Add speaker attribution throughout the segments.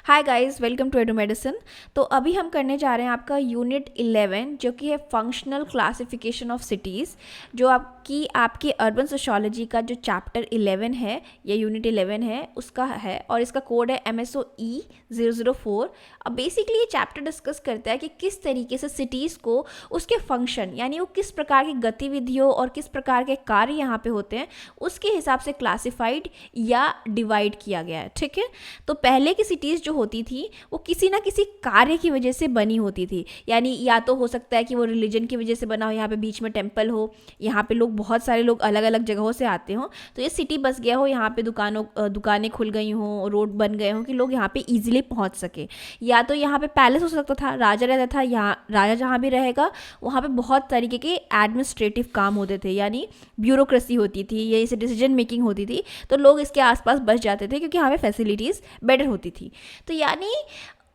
Speaker 1: Hi guys, welcome to edu medicine. तो अभी हम करने जा रहे हैं आपका यूनिट 11 जो कि है फंक्शनल क्लासिफिकेशन ऑफ सिटीज़, जो आपकी अर्बन सोशियोलॉजी का जो चैप्टर 11 है या यूनिट 11 है उसका है, और इसका कोड है MSOE 004। अब बेसिकली ये चैप्टर डिस्कस करता है कि किस तरीके से सिटीज़ को उसके फंक्शन यानी वो किस प्रकार की गतिविधियों और किस प्रकार के कार्य यहाँ पे होते हैं उसके हिसाब से क्लासिफाइड या डिवाइड किया गया है। ठीक है, तो पहले की सिटीज़ जो होती थी वो किसी ना किसी कार्य की वजह से बनी होती थी, यानी या तो हो सकता है कि वो रिलीजन की वजह से बना हो, यहाँ पे बीच में टेम्पल हो, यहाँ पे बहुत सारे लोग अलग अलग जगहों से आते हों तो ये सिटी बस गया हो, यहाँ पे दुकानें खुल गई हों, रोड बन गए हों कि लोग यहाँ पे ईजिली पहुँच सके। या तो यहाँ पे पैलेस हो सकता था, राजा रहता था, यहाँ राजा जहाँ भी रहेगा वहाँ पे बहुत तरीके के एडमिनिस्ट्रेटिव काम होते थे, यानी ब्यूरोक्रेसी होती थी, या इसे डिसीजन मेकिंग होती थी, तो लोग इसके आसपास बस जाते थे क्योंकि यहाँ पे फैसिलिटीज़ बेटर होती थी। तो यानी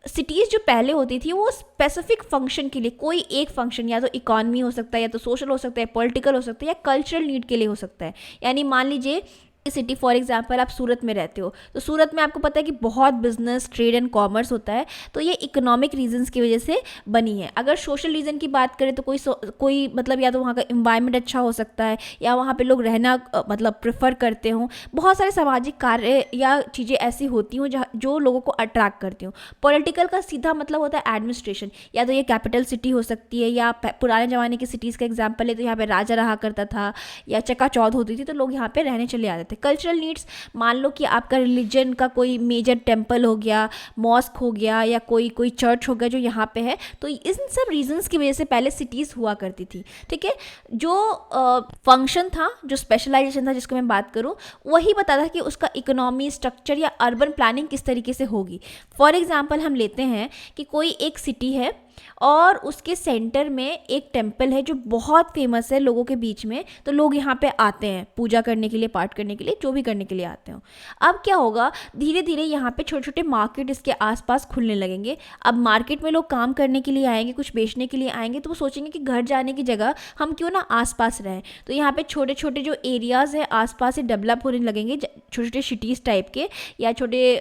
Speaker 1: सिटीज़ जो पहले होती थी वो स्पेसिफिक फंक्शन के लिए, कोई एक फंक्शन, या तो इकॉनमी हो सकता है, या तो सोशल हो सकता है, पॉलिटिकल हो सकता है, या कल्चरल नीड के लिए हो सकता है। यानी मान लीजिए सिटी फॉर एग्जांपल आप सूरत में रहते हो, तो सूरत में आपको पता है कि बहुत बिजनेस, ट्रेड एंड कॉमर्स होता है, तो ये इकोनॉमिक रीजंस की वजह से बनी है। अगर सोशल रीज़न की बात करें तो कोई मतलब या तो वहाँ का इन्वायरमेंट अच्छा हो सकता है, या वहाँ पे लोग रहना मतलब प्रेफर करते हों। बहुत सारे सामाजिक कार्य या चीज़ें ऐसी होती हों जो लोगों को अट्रैक्ट करती हों। पॉलिटिकल का सीधा मतलब होता है एडमिनिस्ट्रेशन, या तो ये कैपिटल सिटी हो सकती है, या पुराने ज़माने की सिटीज़ का एग्जाम्पल है तो यहाँ पे राजा रहा करता था, या चकाचौंध होती थी तो लोग यहाँ पे रहने चले आते थे। कल्चरल नीड्स, मान लो कि आपका रिलीजन का कोई मेजर टेम्पल हो गया, मॉस्क हो गया, या कोई चर्च हो गया जो यहाँ पे है, तो इन सब रीजंस की वजह से पहले सिटीज़ हुआ करती थी। ठीक है, जो फंक्शन था, जो स्पेशलाइजेशन था जिसको मैं बात करूँ, वही बताता था कि उसका इकोनॉमी, स्ट्रक्चर या अर्बन प्लानिंग किस तरीके से होगी। फॉर एग्जाम्पल हम लेते हैं कि कोई एक सिटी है और उसके सेंटर में एक टेम्पल है जो बहुत फेमस है लोगों के बीच में, तो लोग यहाँ पे आते हैं पूजा करने के लिए, पाठ करने के लिए, जो भी करने के लिए आते हो। अब क्या होगा, धीरे धीरे यहाँ पे छोटे छोटे मार्केट इसके आसपास खुलने लगेंगे। अब मार्केट में लोग काम करने के लिए आएंगे, कुछ बेचने के लिए आएंगे, तो वो सोचेंगे कि घर जाने की जगह हम क्यों ना आसपास रहें, तो यहाँ पे छोटे छोटे जो एरियाज़ हैं आसपास से डेवलप होने लगेंगे, छोटे छोटे सिटीज़ टाइप के, या छोटे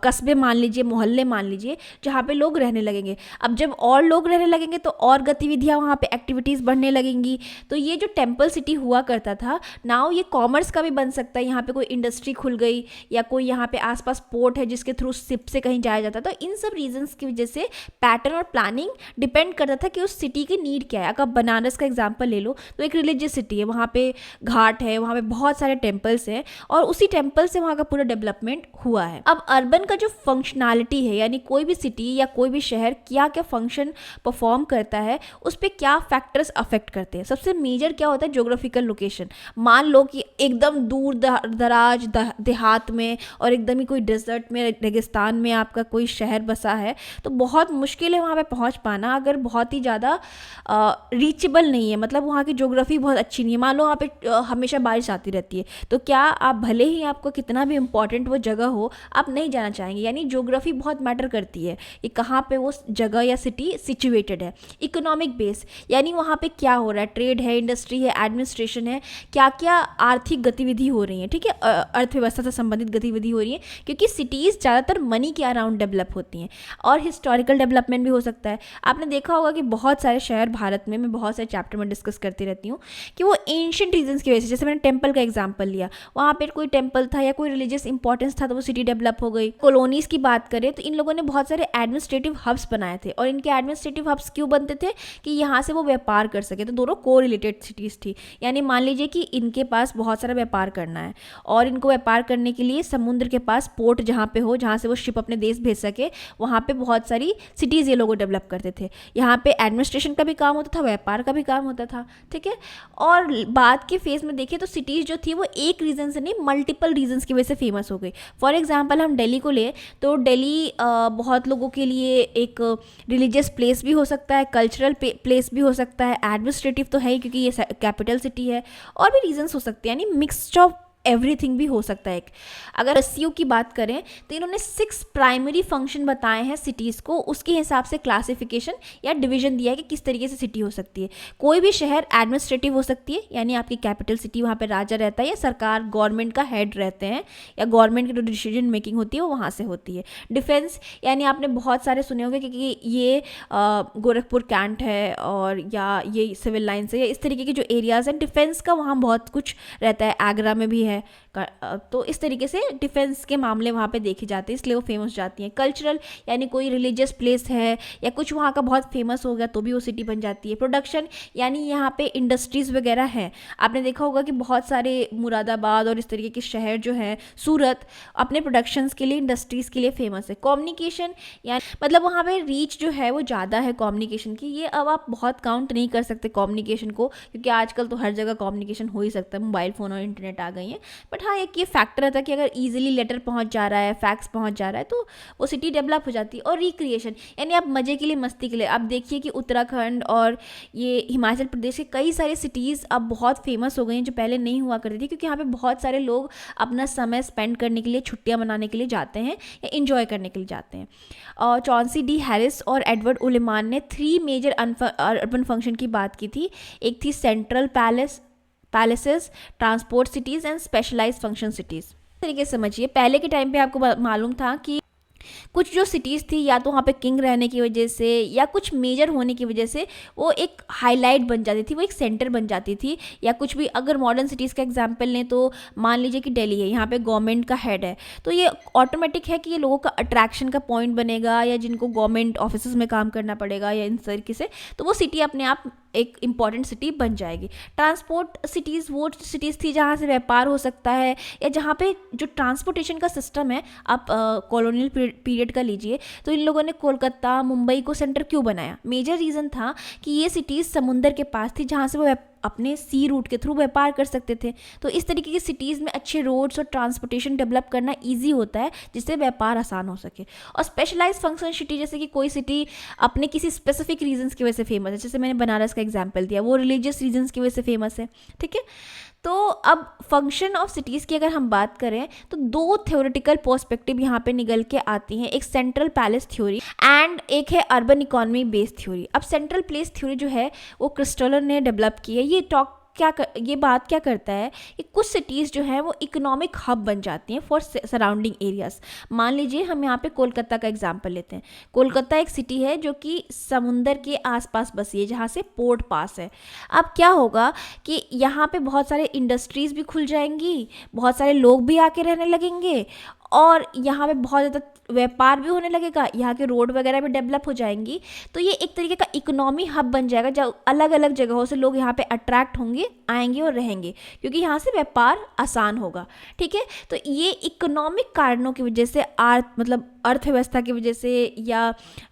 Speaker 1: कस्बे मान लीजिए, मोहल्ले मान लीजिए, जहाँ पे लोग रहने लगेंगे। अब जब और लोग रहने लगेंगे तो और गतिविधियाँ वहाँ पे, एक्टिविटीज़ बढ़ने लगेंगी। तो ये जो टेम्पल सिटी हुआ करता था, नाउ ये कॉमर्स का भी बन सकता है। यहाँ पे कोई इंडस्ट्री खुल गई, या कोई यहाँ पे आसपास पोर्ट है जिसके थ्रू शिप से कहीं जाया जाता था। इन सब रीजन्स की वजह से पैटर्न और प्लानिंग डिपेंड करता था कि उस सिटी की नीड क्या है। अगर बनारस का एग्जाम्पल ले लो तो एक रिलीजियस सिटी है, वहाँ पे घाट है, वहाँ पे बहुत सारे टेम्पल्स हैं, और उसी टेम्पल से वहाँ का पूरा डेवलपमेंट हुआ है। अब अर्बन का जो फंक्शनैलिटी है, यानी कोई भी सिटी या कोई भी शहर क्या क्या फंक्शन परफॉर्म करता है, उस पर क्या फैक्टर्स अफेक्ट करते हैं। सबसे मेजर क्या होता है, ज्योग्राफिकल लोकेशन। मान लो कि एकदम दूर दराज देहात में और एकदम ही कोई डेजर्ट में, रेगिस्तान में आपका कोई शहर बसा है, तो बहुत मुश्किल है वहाँ पे पहुँच पाना, अगर बहुत ही ज़्यादा रीचेबल नहीं है, मतलब वहाँ की ज्योग्राफी बहुत अच्छी नहीं है। मान लो वहाँ पे हमेशा बारिश आती रहती है, तो क्या आप भले ही आपको कितना भी इम्पोर्टेंट वो जगह हो, आप नहीं जाना चाहेंगे। यानी ज्योग्राफी बहुत मैटर करती है कि कहाँ पे वो जगह या सिटी सिचुएटेड है। इकोनॉमिक बेस, यानी वहाँ पे क्या हो रहा है, ट्रेड है, इंडस्ट्री है, एडमिनिस्ट्रेशन है, क्या क्या आर्थिक गतिविधि हो रही है। ठीक है, अर्थव्यवस्था से संबंधित गतिविधि हो रही है, क्योंकि सिटीज़ ज़्यादातर मनी के अराउंड डेवलप होती हैं। और हिस्टोरिकल डेवलपमेंट भी हो सकता है। आपने देखा होगा कि बहुत सारे शहर भारत में, मैं बहुत सारे चैप्टर में डिस्कस करती रहती हूँ, कि वो एंशिएंट रीजन्स की वजह से, जैसे मैंने टेम्पल का एग्जाम्पल लिया, वहाँ पर कोई टेम्पल था या कोई रिलीजियस इंपॉर्टेंस था तो वो सिटी डेवलप हो गई। कॉलोनीज़ की बात करें तो इन लोगों ने बहुत सारे एडमिनिस्ट्रेटिव हब्स बनाए थे, और इनके एडमिनिस्ट्रेटिव हब्स क्यों बनते थे, कि यहाँ से वो व्यापार कर सके। तो दोनों को रिलेटेड सिटीज़ थी। यानी मान लीजिए कि इनके पास बहुत सारा व्यापार करना है, और इनको व्यापार करने के लिए समुद्र के पास पोर्ट जहाँ पे हो, जहाँ से वो शिप अपने देश भेज सके, वहाँ पे बहुत सारी सिटीज़ ये लोग डेवलप करते थे। यहाँ पे एडमिनिस्ट्रेशन का भी काम होता था, व्यापार का भी काम होता था। ठीक है, और बाद के फेज़ में देखें तो सिटीज़ जो थी वो एक रीज़न से नहीं, मल्टीपल रीजन्स की वजह से फेमस हो गई। फॉर एग्जाम्पल हम दिल्ली को ले तो दिल्ली बहुत लोगों के लिए एक रिलीजियस प्लेस भी हो सकता है, कल्चरल प्लेस भी हो सकता है, एडमिनिस्ट्रेटिव तो है ही क्योंकि ये कैपिटल सिटी है, और भी रीजंस हो सकते हैं। यानी मिक्सड ऑफ एवरीथिंग भी हो सकता है। अगर एससीओ की बात करें तो इन्होंने 6 प्राइमरी फंक्शन बताए हैं सिटीज़ को, उसके हिसाब से क्लासिफिकेशन या डिवीजन दिया है कि किस तरीके से सिटी हो सकती है। कोई भी शहर एडमिनिस्ट्रेटिव हो सकती है, यानी आपकी कैपिटल सिटी, वहाँ पे राजा रहता है या सरकार गवर्नमेंट का हेड रहते हैं, या गवर्नमेंट की जो डिसीजन मेकिंग होती है वो वहाँ से होती है। डिफेंस, यानी आपने बहुत सारे सुने होंगे कि ये गोरखपुर कैंट है और या ये सिविल लाइन्स है, या इस तरीके के जो एरियाज़ हैं डिफेंस का, वहाँ बहुत कुछ रहता है। आगरा में भी है, तो इस तरीके से डिफेंस के मामले वहाँ पे देखे जाते हैं, इसलिए वो फेमस जाती हैं। कल्चरल, यानी कोई रिलीजियस प्लेस है या कुछ वहाँ का बहुत फेमस हो गया तो भी वो सिटी बन जाती है। प्रोडक्शन, यानी यहाँ पे इंडस्ट्रीज़ वगैरह हैं। आपने देखा होगा कि बहुत सारे मुरादाबाद और इस तरीके के शहर जो हैं, सूरत, अपने प्रोडक्शंस के लिए, इंडस्ट्रीज़ के लिए फेमस है। कम्युनिकेशन, यानी मतलब वहाँ पे रीच जो है वो ज़्यादा है कम्युनिकेशन की। ये अब आप बहुत काउंट नहीं कर सकते कम्युनिकेशन को, क्योंकि आजकल तो हर जगह कम्युनिकेशन हो ही सकता है, मोबाइल फ़ोन और इंटरनेट आ गई हैं। बट हाँ, एक ये फैक्टर रहता है कि अगर ईजिली लेटर पहुँच जा रहा है, फैक्स पहुँच जा रहा है, तो वो सिटी डेवलप हो जाती है। और रिक्रिएशन, यानी आप मज़े के लिए, मस्ती के लिए, आप देखिए कि उत्तराखंड और ये हिमाचल प्रदेश के कई सारे सिटीज़ अब बहुत फेमस हो गई हैं, जो पहले नहीं हुआ करती थी, क्योंकि यहाँ पे बहुत सारे लोग अपना समय स्पेंड करने के लिए, छुट्टियाँ मनाने के लिए जाते हैं या इन्जॉय करने के लिए जाते हैं। और चॉन्सी डी हैरिस और एडवर्ड उलेमान ने 3 मेजर अर्बन फंक्शन की बात की थी। एक थी central palaces, transport cities and specialized function cities. तरीके से समझिए, पहले के टाइम पे आपको मालूम था कि कुछ जो सिटीज़ थी, या तो वहाँ पे किंग रहने की वजह से या कुछ मेजर होने की वजह से वो एक हाईलाइट बन जाती थी, वो एक सेंटर बन जाती थी। या कुछ भी, अगर मॉडर्न सिटीज़ का एग्जांपल लें तो मान लीजिए कि दिल्ली है, यहाँ पे गवर्नमेंट का हेड है, तो ये ऑटोमेटिक है कि ये लोगों का अट्रैक्शन का पॉइंट बनेगा, या जिनको गवर्नमेंट ऑफिस में काम करना पड़ेगा या इन तरीके से, तो वो सिटी अपने आप एक इम्पॉर्टेंट सिटी बन जाएगी। ट्रांसपोर्ट सिटीज़ वो सिटीज़ थी जहाँ से व्यापार हो सकता है, या जहाँ पे जो ट्रांसपोर्टेशन का सिस्टम है, आप कॉलोनियल पीरियड का लीजिए, तो इन लोगों ने कोलकाता, मुंबई को सेंटर क्यों बनाया? मेजर रीज़न था कि ये सिटीज़ समुंदर के पास थी, जहाँ से वो अपने सी रूट के थ्रू व्यापार कर सकते थे। तो इस तरीके की सिटीज़ में अच्छे रोड्स और ट्रांसपोर्टेशन डेवलप करना ईजी होता है, जिससे व्यापार आसान हो सके। और स्पेशलाइज्ड फंक्शन सिटी, जैसे कि कोई सिटी अपने किसी स्पेसिफिक रीजन्स की वजह से फेमस है, जैसे मैंने बनारस का एग्जाम्पल दिया, वो रिलीजियस रीजन्स की वजह से फेमस है, ठीक है। तो अब फंक्शन ऑफ सिटीज़ की अगर हम बात करें तो 2 थ्योरेटिकल पर्सपेक्टिव यहाँ पे निकल के आती हैं, एक सेंट्रल पैलेस थ्योरी एंड एक है अर्बन इकोनॉमी बेस्ड थ्योरी। अब सेंट्रल प्लेस थ्योरी जो है वो क्रिस्टलर ने डेवलप की है। ये बात क्या करता है कि कुछ सिटीज़ जो हैं वो इकोनॉमिक हब बन जाती हैं फॉर सराउंडिंग एरियाज़। मान लीजिए हम यहाँ पे कोलकाता का एग्जांपल लेते हैं। कोलकाता एक सिटी है जो कि समुंदर के आसपास बसी है, जहाँ से पोर्ट पास है। अब क्या होगा कि यहाँ पे बहुत सारे इंडस्ट्रीज़ भी खुल जाएंगी, बहुत सारे लोग भी आके रहने लगेंगे, और यहाँ पे बहुत ज़्यादा व्यापार भी होने लगेगा, यहाँ के रोड वगैरह भी डेवलप हो जाएंगी। तो ये एक तरीके का इकोनॉमी हब बन जाएगा, जब अलग अलग जगहों से लोग यहाँ पे अट्रैक्ट होंगे, आएंगे और रहेंगे, क्योंकि यहाँ से व्यापार आसान होगा, ठीक है। तो ये इकोनॉमिक कारणों की वजह से, मतलब अर्थव्यवस्था की वजह से या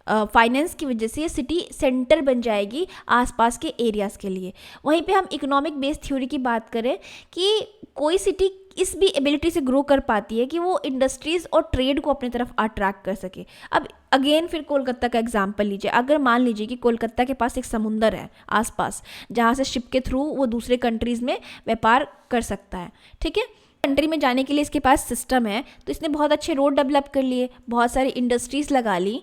Speaker 1: फाइनेंस की वजह से ये सिटी सेंटर बन जाएगी आसपास के एरियाज़ के लिए। वहीं पे हम इकोनॉमिक बेस्ड थ्योरी की बात करें कि कोई सिटी इस भी एबिलिटी से ग्रो कर पाती है कि वो इंडस्ट्रीज़ और ट्रेड को अपनी तरफ अट्रैक्ट कर सके। अब अगेन फिर कोलकाता का एग्जांपल लीजिए। अगर मान लीजिए कि कोलकाता के पास एक समुंदर है आसपास, जहाँ से शिप के थ्रू वो दूसरे कंट्रीज़ में व्यापार कर सकता है, ठीक है। कंट्री में जाने के लिए इसके पास सिस्टम है, तो इसने बहुत अच्छे रोड डेवलप कर लिए, बहुत सारी इंडस्ट्रीज़ लगा ली।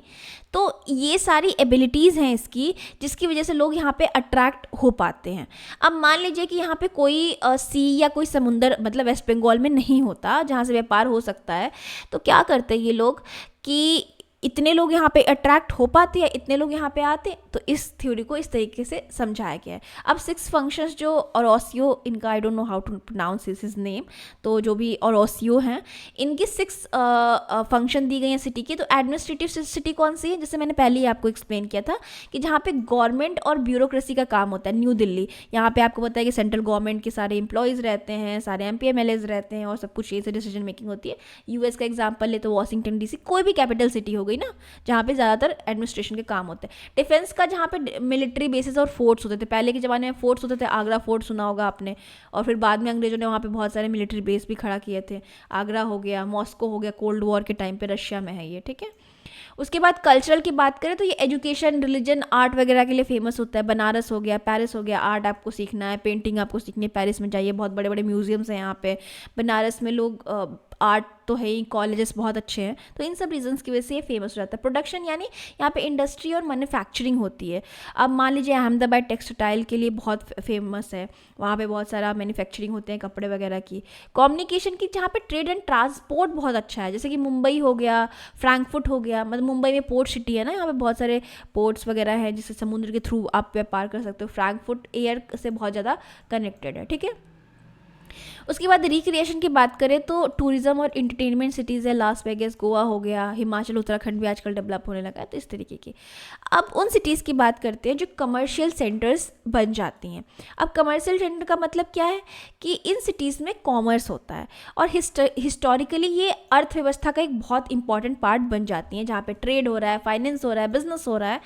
Speaker 1: तो ये सारी एबिलिटीज़ हैं इसकी, जिसकी वजह से लोग यहाँ पे अट्रैक्ट हो पाते हैं। अब मान लीजिए कि यहाँ पे कोई सी या कोई समुंदर, मतलब वेस्ट बंगाल में नहीं होता जहाँ से व्यापार हो सकता है, तो क्या करते हैं ये लोग कि इतने लोग यहाँ पे अट्रैक्ट हो पाते हैं, इतने लोग यहाँ पे आते, तो इस थ्योरी को इस तरीके से समझाया गया है। अब 6 फंक्शंस जो ओरोसियो, इनका I don't know how to pronounce his name, तो जो भी ओरोसियो हैं, इनकी 6 फंक्शन दी गई हैं सिटी की। तो एडमिनिस्ट्रेटिव सिटी कौन सी है, जैसे मैंने पहले ही आपको एक्सप्लेन किया था कि जहाँ पे गवर्नमेंट और ब्यूरोक्रेसी का काम होता है, न्यू दिल्ली। यहाँ पे आपको पता है कि सेंट्रल गवर्नमेंट के सारे एम्प्लॉयज़ रहते हैं, सारे MP MLAs रहते हैं, और सब कुछ यही से डिसीजन मेकिंग होती है। US का एग्जाम्पल ले तो वाशिंगटन DC, कोई भी कैपिटल सिटी हो गई ना, जहाँ पे ज़्यादातर एडमिनिस्ट्रेशन के काम होते हैं। डिफेंस का जहाँ पे मिलिट्री बेसिस और फोर्ट्स होते थे, पहले के ज़माने में फोर्ट्स होते थे, आगरा फोर्ट सुना होगा आपने, और फिर बाद में अंग्रेजों ने वहाँ पे बहुत सारे मिलिट्री बेस भी खड़ा किए थे। आगरा हो गया, मॉस्को हो गया, कोल्ड वॉर के टाइम पे रशिया में है ये, ठीक है। उसके बाद कल्चरल की बात करें तो ये एजुकेशन, रिलीजन, आर्ट वगैरह के लिए फेमस होता है। बनारस हो गया, पेरिस हो गया, आर्ट आपको सीखना है, पेंटिंग आपको सीखनी है, पेरिस में जाइए, बहुत बड़े बड़े म्यूजियम्स हैं यहाँ पे। बनारस में लोग आर्ट तो है ही, कॉलेजेस बहुत अच्छे हैं, तो इन सब रीजंस की वजह से ये फेमस हो जाता है। प्रोडक्शन यानी यहाँ पे इंडस्ट्री और मैन्युफैक्चरिंग होती है। अब मान लीजिए अहमदाबाद टेक्सटाइल के लिए बहुत फेमस है, वहाँ पे बहुत सारा मैन्युफैक्चरिंग होते हैं कपड़े वगैरह की। कम्युनिकेशन की, जहाँ पे ट्रेड एंड ट्रांसपोर्ट बहुत अच्छा है, जैसे कि मुंबई हो गया, फ्रैंकफर्ट हो गया, मतलब मुंबई में पोर्ट सिटी है ना, यहाँ पे बहुत सारे पोर्ट्स वगैरह हैं जिससे समुद्र के थ्रू आप व्यापार कर सकते हो। फ्रैंकफर्ट एयर से बहुत ज़्यादा कनेक्टेड है, ठीक है। उसके बाद रिक्रिएशन की बात करें तो टूरिज्म और इंटरटेनमेंट सिटीज़ है, लास वेगस, गोवा हो गया, हिमाचल उत्तराखंड भी आजकल डेवलप होने लगा है, तो इस तरीके की। अब उन सिटीज़ की बात करते हैं जो कमर्शियल सेंटर्स बन जाती हैं। अब कमर्शियल सेंटर का मतलब क्या है कि इन सिटीज़ में कॉमर्स होता है और हिस्टोरिकली ये अर्थव्यवस्था का एक बहुत इंपॉर्टेंट पार्ट बन जाती हैं, जहाँ पे ट्रेड हो रहा है, फाइनेंस हो रहा है, बिजनेस हो रहा है।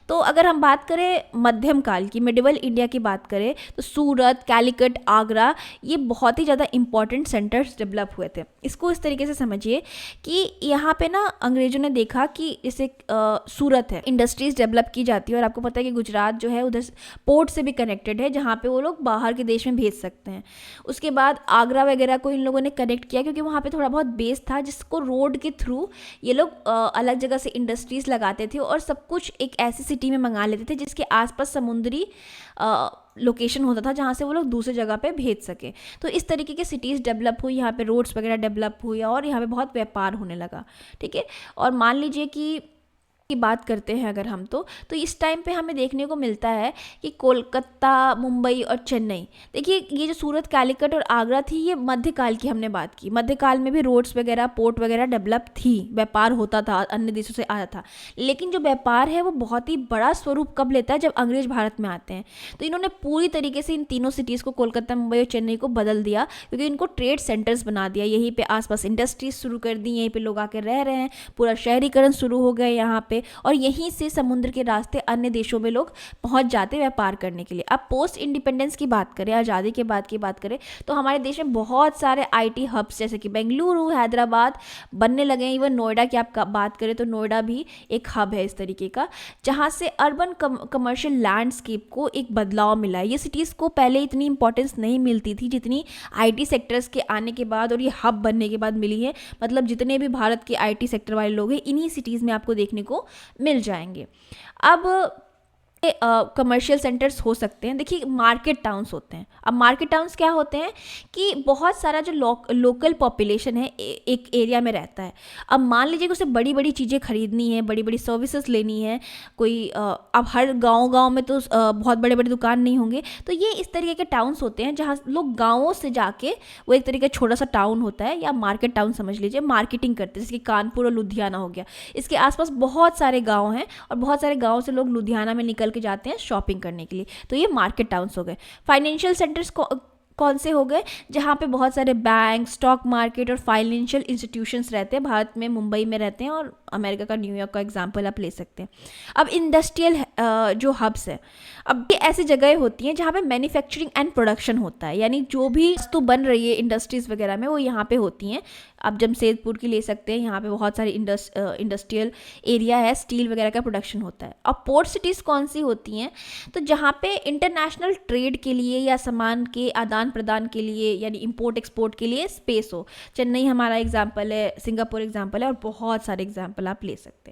Speaker 1: तो अगर हम बात करें मध्यम काल की, मिडिवल इंडिया की बात करें, तो सूरत, कैलिकट, आगरा, ये बहुत ही ज़्यादा इंपॉर्टेंट सेंटर्स डेवलप हुए थे। इसको इस तरीके से समझिए कि यहाँ पे ना अंग्रेजों ने देखा कि जैसे सूरत है, इंडस्ट्रीज डेवलप की जाती है, और आपको पता है कि गुजरात जो है उधर पोर्ट से भी कनेक्टेड है, जहाँ पे वो लोग बाहर के देश में भेज सकते हैं। उसके बाद आगरा वगैरह को इन लोगों ने कनेक्ट किया, क्योंकि वहाँ पे थोड़ा बहुत बेस था, जिसको रोड के थ्रू ये लोग अलग जगह से इंडस्ट्रीज लगाते थे और सब कुछ एक ऐसी सिटी में मंगा लेते थे जिसके आसपास समुद्री लोकेशन होता था, जहाँ से वो लोग दूसरी जगह पे भेज सके। तो इस तरीके के सिटीज़ डेवलप हुई, यहाँ पे रोड्स वगैरह डेवलप हुई और यहाँ पे बहुत व्यापार होने लगा, ठीक है। और मान लीजिए कि की बात करते हैं अगर हम, तो इस टाइम पे हमें देखने को मिलता है कि कोलकाता, मुंबई और चेन्नई, देखिए ये जो सूरत, कैलिकट और आगरा थी, ये मध्यकाल की हमने बात की। मध्यकाल में भी रोड्स वगैरह, पोर्ट वगैरह डेवलप थी, व्यापार होता था, अन्य देशों से आया था। लेकिन जो व्यापार है वो बहुत ही बड़ा स्वरूप कब लेता है, जब अंग्रेज भारत में आते हैं। तो इन्होंने पूरी तरीके से इन तीनों सिटीज़ को, कोलकाता, मुंबई और चेन्नई को बदल दिया, क्योंकि इनको ट्रेड सेंटर्स बना दिया। यहीं पे आसपास इंडस्ट्रीज शुरू कर दी, यहीं पे लोग आकर रह रहे हैं, पूरा शहरीकरण शुरू हो गया यहाँ पे, और यहीं से समुद्र के रास्ते अन्य देशों में लोग पहुंच जाते व्यापार करने के लिए। अब पोस्ट इंडिपेंडेंस की बात करें, आज़ादी के बाद की बात करें, तो हमारे देश में बहुत सारे आईटी हब्स जैसे कि बेंगलुरु, हैदराबाद बनने लगे हैं। इवन नोएडा की आप बात करें तो नोएडा भी एक हब है इस तरीके का, जहाँ से अर्बन कमर्शियल लैंडस्केप को एक बदलाव मिला है। ये सिटीज़ को पहले इतनी इंपॉर्टेंस नहीं मिलती थी जितनी आईटी सेक्टर्स के आने के बाद और ये हब बनने के बाद मिली है। मतलब जितने भी भारत के आईटी सेक्टर वाले लोग हैं, इन्हीं सिटीज़ में आपको देखने को मिल जाएंगे। अब कमर्शियल सेंटर्स हो सकते हैं। देखिए मार्केट टाउन्स होते हैं। अब मार्केट टाउन्स क्या होते हैं कि बहुत सारा जो लोकल पॉपुलेशन है एक एरिया में रहता है। अब मान लीजिए कि उसे बड़ी बड़ी चीज़ें खरीदनी है, बड़ी बड़ी सर्विसेज लेनी है, कोई अब हर गांव में तो बहुत बड़े बड़े दुकान नहीं होंगे, तो ये इस तरीके के टाउन्स होते हैं जहाँ लोग गाँवों से जाके, वो एक तरीके का छोटा सा टाउन होता है या मार्केट टाउन समझ लीजिए, मार्केटिंग करते हैं। जैसे कि कानपुर और लुधियाना हो गया, इसके आसपास बहुत सारे गाँव हैं और बहुत सारे गाँव से लोग लुधियाना में निकल के जाते हैं शॉपिंग करने के लिए, तो ये मार्केट टाउन्स हो गए। फाइनेंशियल सेंटर्स कौन से हो गए, जहाँ पे बहुत सारे बैंक, स्टॉक मार्केट और फाइनेंशियल इंस्टीट्यूशंस रहते हैं। भारत में मुंबई में रहते हैं और अमेरिका का न्यूयॉर्क का एग्जांपल आप ले सकते हैं। अब इंडस्ट्रियल जो हब्स है, अब ये ऐसी जगह होती हैं जहाँ पे मैन्युफैक्चरिंग एंड प्रोडक्शन होता है, यानी जो भी वस्तु बन रही है इंडस्ट्रीज वगैरह में वो यहाँ पे होती हैं। आप जमशेदपुर की ले सकते हैं, यहाँ पे बहुत सारी इंडस्ट्रियल एरिया है, स्टील वगैरह का प्रोडक्शन होता है। अब पोर्ट सिटीज़ कौन सी होती हैं, तो जहाँ पे इंटरनेशनल ट्रेड के लिए या सामान के आदान प्रदान के लिए, यानी इंपोर्ट एक्सपोर्ट के लिए स्पेस हो। चेन्नई हमारा एग्जाम्पल है, सिंगापुर एग्जाम्पल है और बहुत सारे एग्जाम्पल आप ले सकते हैं।